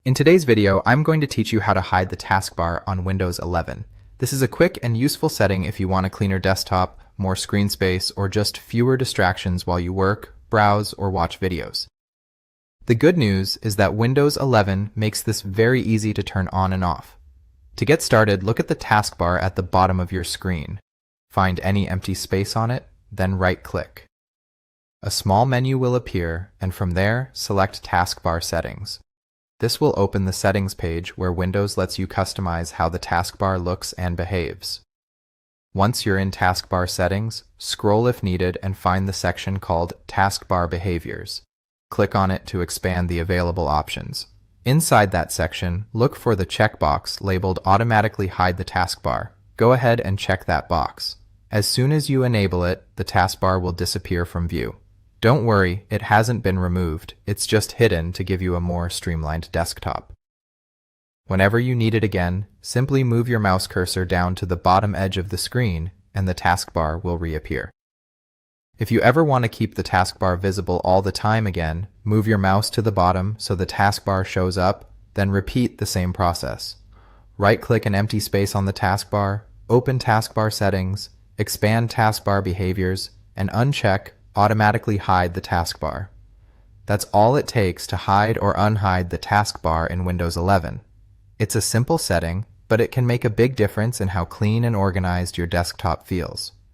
In today's video, I'm going to teach you how to hide the taskbar on Windows 11. This is a quick and useful setting if you want a cleaner desktop, more screen space, or just fewer distractions while you work, browse, or watch videos. The good news is that Windows 11 makes this very easy to turn on and off. To get started, look at the taskbar at the bottom of your screen. Find any empty space on it, then right-click. A small menu will appear, and from there, select Taskbar Settings. This will open the settings page where Windows lets you customize how the taskbar looks and behaves. Once you're in Taskbar Settings, scroll if needed and find the section called Taskbar Behaviors. Click on it to expand the available options. Inside that section, look for the checkbox labeled Automatically Hide the Taskbar. Go ahead and check that box. As soon as you enable it, the taskbar will disappear from view. Don't worry, it hasn't been removed, it's just hidden to give you a more streamlined desktop. Whenever you need it again, simply move your mouse cursor down to the bottom edge of the screen and the taskbar will reappear. If you ever want to keep the taskbar visible all the time again, move your mouse to the bottom so the taskbar shows up, then repeat the same process. Right-click an empty space on the taskbar, open Taskbar Settings, expand Taskbar Behaviors, and uncheck Automatically Hide the Taskbar. That's all it takes to hide or unhide the taskbar in Windows 11. It's a simple setting, but it can make a big difference in how clean and organized your desktop feels.